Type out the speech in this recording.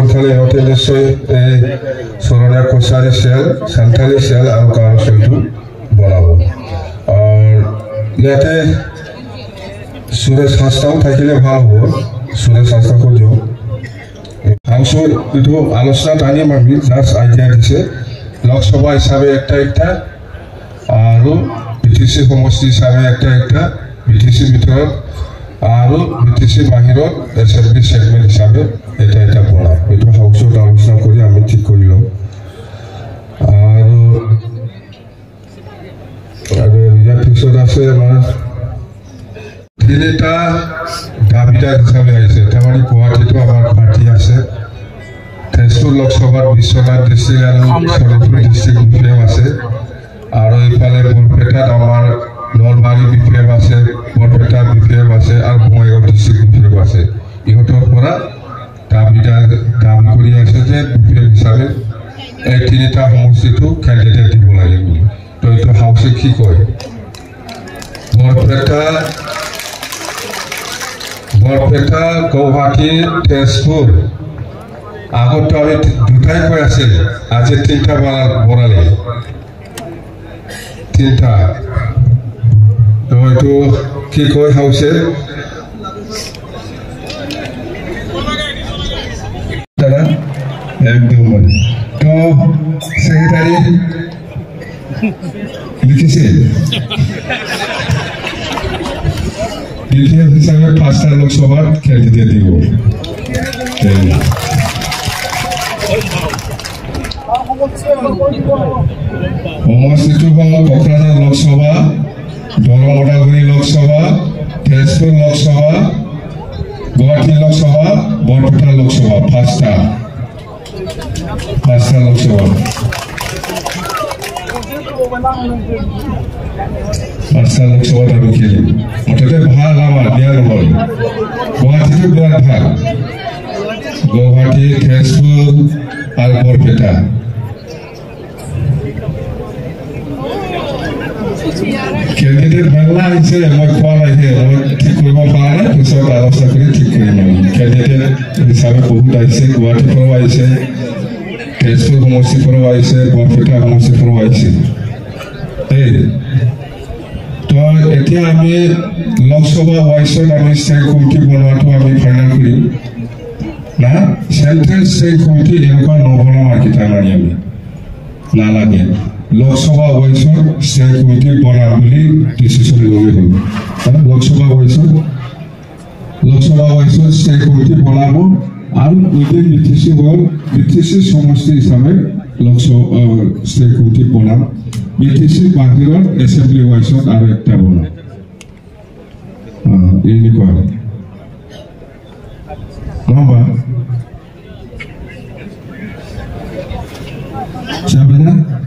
সোনকালে ইহঁতে নিশ্চয় এই চৰণীয়া কছাৰী চেল সান্থালী চেল আৰু গাঁৱৰ চেলটো বনাব আৰু ইয়াতে সুৰেশ হাস্তাও থাকিলে ভাল হ'ব সুৰেশ হাস্তাকো দিওঁ হাউচৰ এইটো আলোচনাত আনিম আমি জাষ্ট আইডিয়া দিছে লোকসভা হিচাপে একটা আৰু বিটিসি সমষ্টি হিচাপে একটা বিটিসি ভিতৰত আৰু বিটিসি বাহিৰত এসএমবি সেগমেন্ট হিচাপে এটা বনাম এইটো হাউচত আলোচনা কৰি আমি ঠিক কৰি লম আৰু ইয়াৰ পিছত আছে আমাৰ তিনিটা দাবিদাৰ হিসাবে আছে তাৰমানে গুৱাহাটীতো আমাৰ পাৰ্টি আছে তেজপুৰ লোকসভাৰ বিশ্বনাথ ডিষ্ট্ৰিক্ট আৰু শোণিতপুৰ ডিষ্ট্ৰিক্ট বিপিএম আছে আৰু এইফালে বৰপেটাত আমাৰ নলবাৰী বিপিএম আছে বৰপেটা বিপিএম আছে আৰু বঙাইগাঁও ডিষ্ট্ৰিক্ট বিপিএম আছে ইহঁতৰ পৰা দাবি কৰি আছে যে বিপিএম হিচাপে এই তিনিটা সমষ্টিটো কেণ্ডিডেট দিব লাগে বুলি তো এইটো হাউচে কি কয় বৰপেটা গুৱাহাটী তেজপুৰ আগতো আমি দুটাই কৈ আছিল আজি তিনিটা বনালে তিনিটা তো এইটো কি কয় হাউচে দাদা একদম তো সেক্রেটারি লিখেছে বিপিএম হিসাবে 5টা লোকসভার ক্যান্ডিডেট দিব সমষ্টিটো হল কোকৰাঝাৰ লোকসভা দৰং লোকসভা তেজপুৰ লোকসভা গুৱাহাটী লোকসভা বৰপেটা লোকসভা 5টা লোকসভা 5টা লোকসভাত আমি খেলিম মুঠতে ভাল আমাৰ বেয়া নহয় গুৱাহাটীটো বিৰাট ভাল গুৱাহাটী তেজপুৰ আৰু বৰপেটা ক্যান্ডিডেট মেলা আহিছে মই কোৱা নাই মই ঠিক কৰিব পৰা নাই পিছত আলোচনা কৰি ঠিক কৰিম ক্যান্ডিডেট হিচাপে বহুত আহিছে গুৱাহাটীৰ পৰাও আহিছে তেজপুৰ সমষ্টিৰ পৰাও আহিছে বৰপেটা সমষ্টিৰ পৰাও আহিছে তো এতিয়া আমি লোকসভা ওয়াইজত আমি স্থায়ী কমিটি বনোৱাটো আমি ফাইনেল কৰিম না সেন্ট্ৰাল স্টেট কমিটি এনেকুৱা নবনাম আৰু কিতামানি আমি নালাগে লোকসভা ওয়াইজত স্টেট কমিটি বনাম বুলি ডিসিশন লৈ হ'ল লোকসভা ওয়াইজত স্টেট কমিটি বনাব আৰু উইদিন বিটিসি সমষ্টি হিচাপে লোকসভা স্টেট কমিটি বনাম বিটিসি বাহিৰত এসেম্বলি ওয়াইজত আৰু একটা বনাম এনেকুৱা নহবা